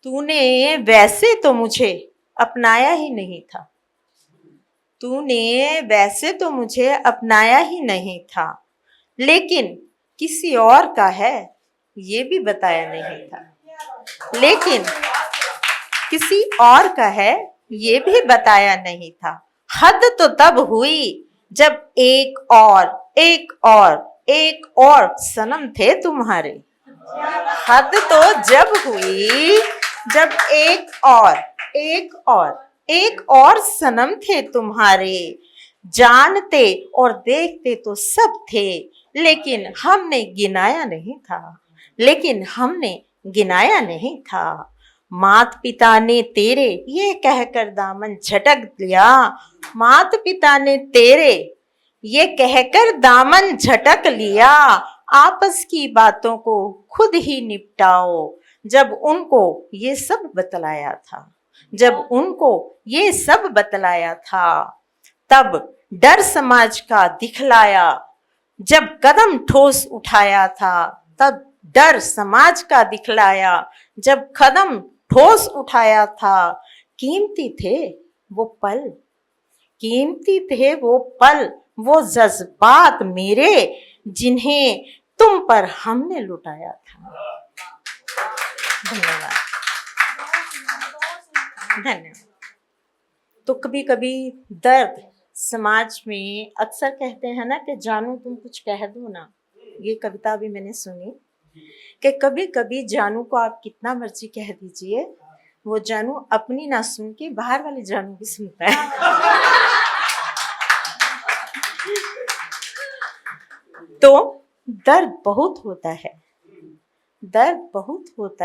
तूने वैसे तो मुझे अपनाया ही नहीं था। तूने वैसे तो मुझे अपनाया ही नहीं था, लेकिन किसी और का है ये भी बताया नहीं था। लेकिन किसी और का है ये भी बताया नहीं था। हद तो तब हुई जब एक और सनम थे तुम्हारे। हद तो जब हुई जब एक और सनम थे तुम्हारे। जानते और देखते तो सब थे, लेकिन हमने गिनाया नहीं था। मात पिता ने तेरे ये कहकर दामन झटक लिया। मात पिता ने तेरे ये कहकर दामन झटक लिया। आपस की बातों को खुद ही निपटाओ। जब उनको ये सब बतलाया था, तब डर समाज का दिखलाया। जब कदम ठोस उठाया था, तब डर समाज का दिखलाया। जब कदम ठोस उठाया था, कीमती थे वो पल, वो जज्बात मेरे, जिन्हें तुम पर हमने लुटाया था। धन्यवाद। तो कभी कभी दर्द समाज में अक्सर कहते हैं ना कि जानू तुम कुछ कह दो ना। ये कविता भी मैंने सुनी कि कभी कभी जानू को आप कितना मर्जी कह दीजिए, वो जानू अपनी ना सुन के बाहर वाले जानू की सुनता है। तो दर्द बहुत होता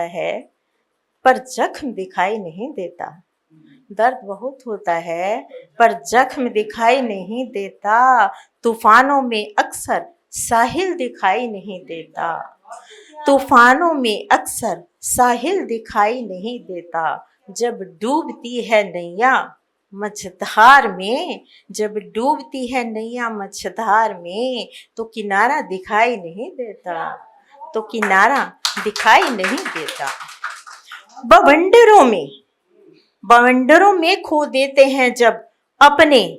है, पर जख्म दिखाई नहीं देता। दर्द बहुत होता है, पर जख्म दिखाई नहीं देता। तूफानों में अक्सर साहिल दिखाई नहीं देता। तूफानों में अक्सर साहिल दिखाई नहीं देता। जब डूबती है नैया मझधार में, जब डूबती है नैया मझधार में, तो किनारा दिखाई नहीं देता। बवंडरों में खो देते हैं जब अपने,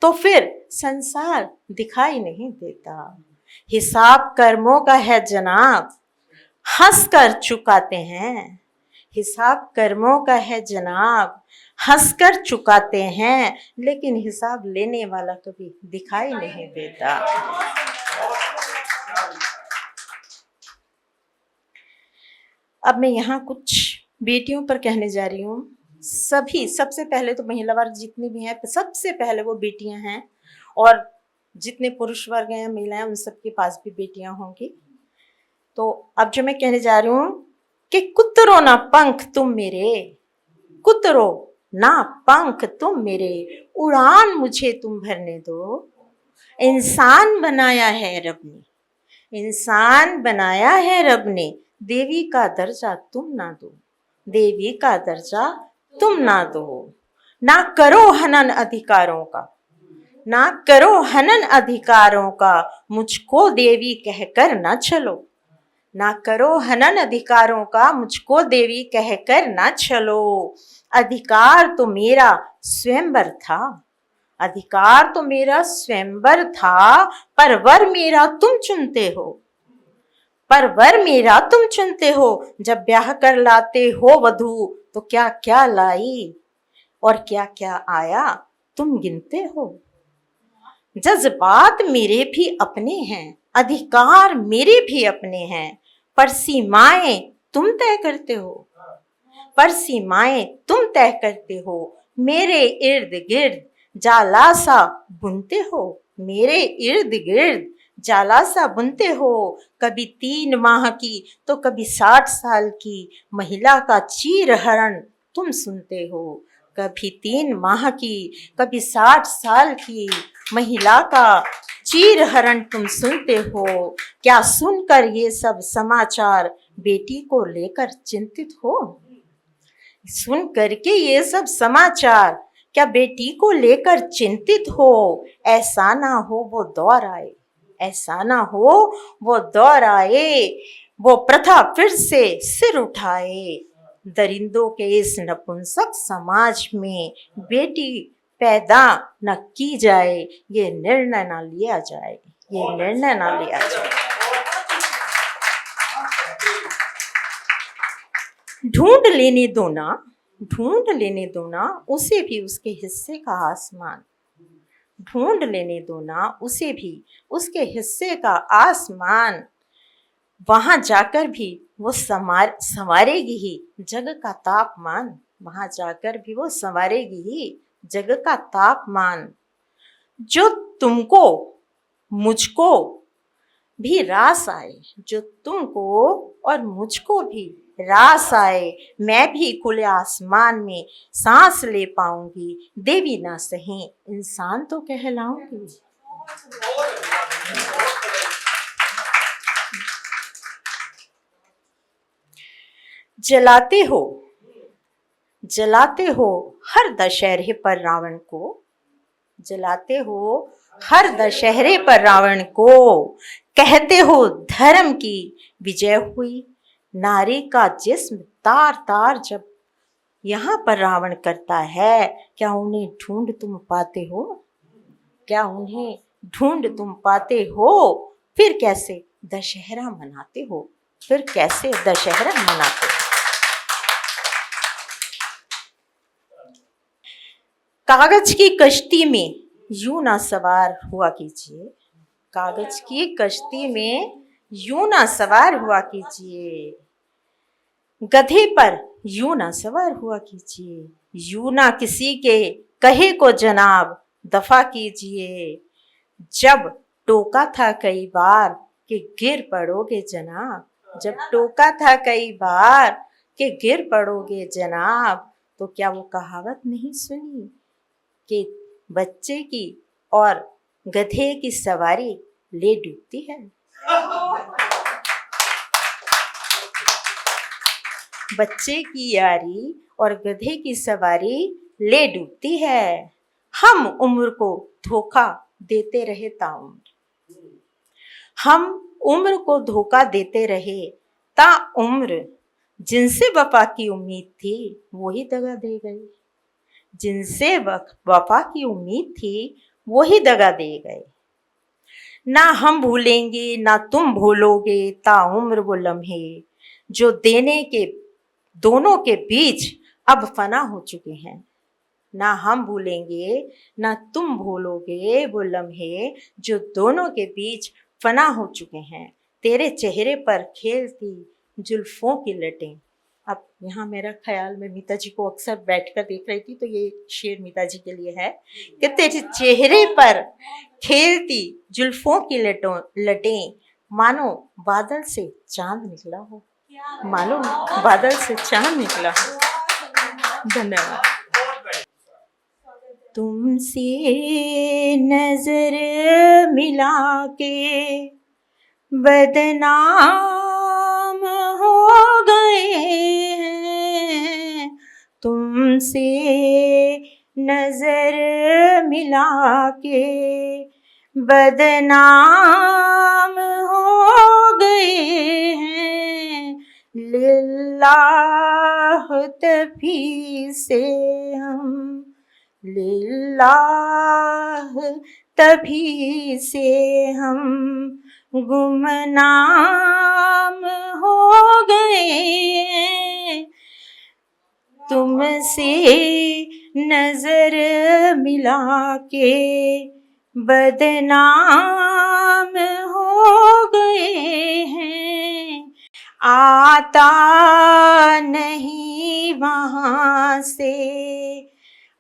तो फिर संसार दिखाई नहीं देता। हिसाब कर्मों का है जनाब, हंस कर चुकाते हैं। हिसाब कर्मों का है जनाब, हंस कर चुकाते हैं, लेकिन हिसाब लेने वाला कभी दिखाई नहीं देता। अब मैं यहाँ कुछ बेटियों पर कहने जा रही हूँ। सबसे पहले तो महिला वर्ग जितनी भी हैं, सबसे पहले वो बेटियां हैं, और जितने पुरुष वर्ग हैं, महिलाएं, उन सबके पास भी बेटियां होंगी। तो अब जो मैं कहने जा रही हूँ कि कुतरो ना पंख तुम मेरे, उड़ान मुझे तुम भरने दो। इंसान बनाया है रब ने, देवी का दर्जा तुम ना दो। ना करो हनन अधिकारों का, मुझको देवी कहकर ना चलो। ना करो हनन अधिकारों का, मुझको देवी कहकर ना चलो। अधिकार तो मेरा स्वयंवर था, पर वर मेरा तुम चुनते हो। जब ब्याह कर लाते हो वधू, तो क्या क्या लाई और क्या क्या आया तुम गिनते हो। जज्बात मेरे भी अपने हैं, अधिकार मेरे भी अपने हैं, पर सीमाएं तुम तय करते हो। मेरे इर्द गिर्द जाला सा बुनते हो। कभी 3 माह की तो कभी 60 साल की महिला का चीरहरण तुम सुनते हो। कभी 3 माह की, कभी 60 साल की महिला का चीरहरण तुम सुनते हो। क्या सुनकर ये सब समाचार बेटी को लेकर चिंतित हो? सुन करके ये सब समाचार क्या बेटी को लेकर चिंतित हो? ऐसा ना हो वो दौर आए, वो प्रथा फिर से सिर उठाए। दरिंदों के इस नपुंसक समाज में बेटी पैदा न की जाए, ये निर्णय न लिया जाए, ये निर्णय न लिया जाए। ढूंढ लेने दो ना, ढूंढ लेने दो ना उसे भी उसके हिस्से का आसमान, ढूंढ लेने दो ना उसे भी उसके हिस्से का आसमान। वहां जाकर भी वो संवारेगी ही जग का तापमान, वहां जाकर भी वो संवारेगी ही जग का तापमान। जो तुमको मुझको भी रास आए, जो तुमको और मुझको भी रास आए, मैं भी खुले आसमान में सांस ले पाऊंगी, देवी ना सही इंसान तो कहलाऊंगी। जलाते हो, जलाते हो हर दशहरे पर रावण को, जलाते हो हर दशहरे पर रावण को, कहते हो धर्म की विजय हुई, नारी का जिस्म तार तार जब यहाँ पर रावण करता है, क्या उन्हें ढूंढ तुम पाते हो, क्या उन्हें ढूंढ तुम पाते हो, फिर कैसे दशहरा मनाते हो, फिर कैसे दशहरा मनाते हो। कागज की कश्ती में यूं ना सवार हुआ कीजिए, कागज की कश्ती में यूं ना सवार हुआ कीजिए, गधे पर यूं ना सवार हुआ कीजिए, यूं ना किसी के कहे को जनाब दफा कीजिए। जब टोका था कई बार कि गिर पड़ोगे जनाब, जब टोका था कई बार कि गिर पड़ोगे जनाब, तो क्या वो कहावत नहीं सुनी कि बच्चे की और गधे की सवारी ले डूबती है। बच्चे की यारी और गधे की सवारी ले डूबती है। हम उम्र को धोखा देते रहे ताउम्र, हम उम्र को धोखा देते रहे ताउम्र, जिनसे वफा की उम्मीद थी वही दगा दे गए, जिनसे वफा की उम्मीद थी वही दगा दे गए। ना हम भूलेंगे ना तुम भूलोगे ताउम्र वो लम्हे, जो देने के दोनों के बीच अब फना हो चुके हैं। ना हम भूलेंगे ना तुम भूलोगे वो लम्हे, जो दोनों के बीच फना हो चुके हैं। तेरे चेहरे पर खेलती जुल्फों की लटें। अब यहाँ मेरा ख्याल, मैं मीता जी को अक्सर बैठकर देख रही थी, तो ये शेर मीता जी के लिए है कि तेरे चेहरे पर खेलती जुल्फों की लटें, मानो बादल से चांद निकला हो, मानो बादल से चांद निकला हो। धन्यवाद। तुमसे नजर मिला के बदनाम हो गए हैं, तुमसे नजर मिला के बदनाम हो गए हैं, लिल्लाह तभी से हम, लिल्लाह तभी से हम गुमनाम हो गए। तुमसे नजर मिला के बदनाम हो गए हैं, आता नहीं वहाँ से,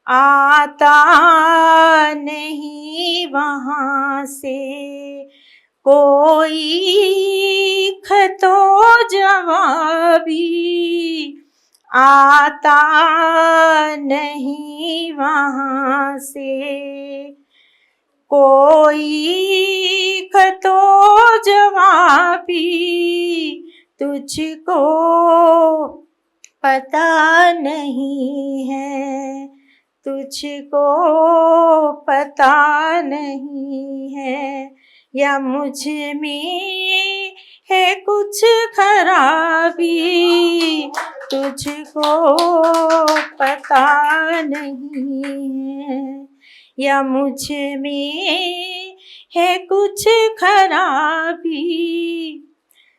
आता नहीं वहाँ से कोई खतो जवाबी, आता नहीं वहाँ से कोई खतो जवाबी, तुझको पता नहीं है, तुझको पता नहीं है, या मुझ में है कुछ खराबी, तुझको पता नहीं है या मुझ में है कुछ खराबी।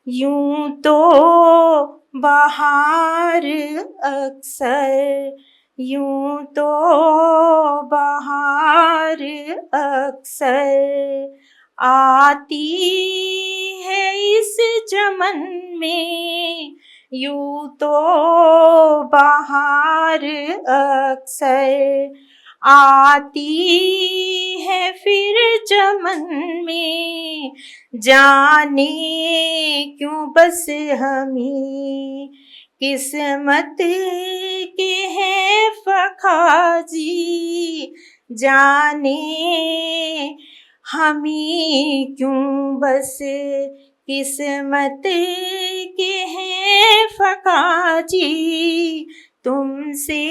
यूं तो बहार अक्सर, यूं तो बहार अक्सर आती है इस चमन में। यूं तो बहार अक्सर आती है फिर चमन में। जाने क्यों बस हमें किस्मत के हैं फ़खाजी। जाने हमें क्यों बस किस्मत के हैं फ़खाजी। तुमसे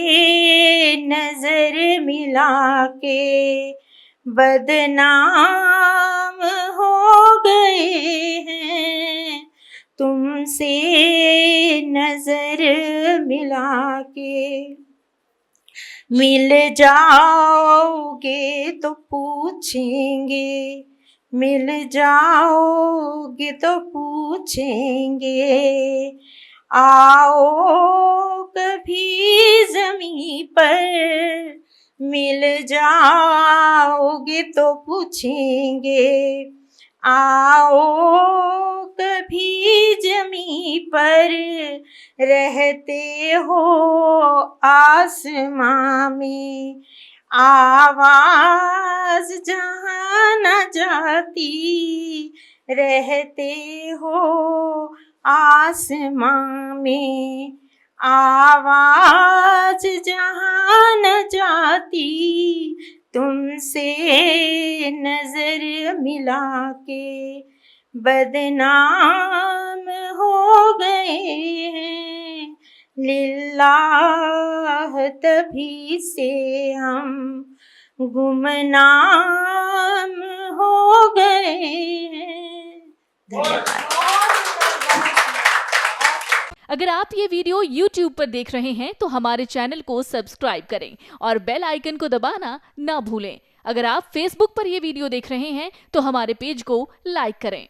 नजर मिला के बदनाम हो गए हैं। तुमसे नजर मिला के मिल जाओगे तो पूछेंगे, मिल जाओगे तो पूछेंगे। आओ कभी ज़मीं पर, मिल जाओगे तो पूछेंगे। आओ कभी ज़मीं पर, रहते हो आसमां में। आवाज़ जहाँ न जाती, रहते हो आसमां में। आवाज़ जहाँ न जाती, तुमसे नजर मिला के बदनाम हो गए हैं। लिल्लाह तभी से हम गुमनाम हो गए हैं। धन्यवाद। अगर आप ये वीडियो YouTube पर देख रहे हैं तो हमारे चैनल को सब्सक्राइब करें और बेल आइकन को दबाना ना भूलें। अगर आप Facebook पर ये वीडियो देख रहे हैं तो हमारे पेज को लाइक करें।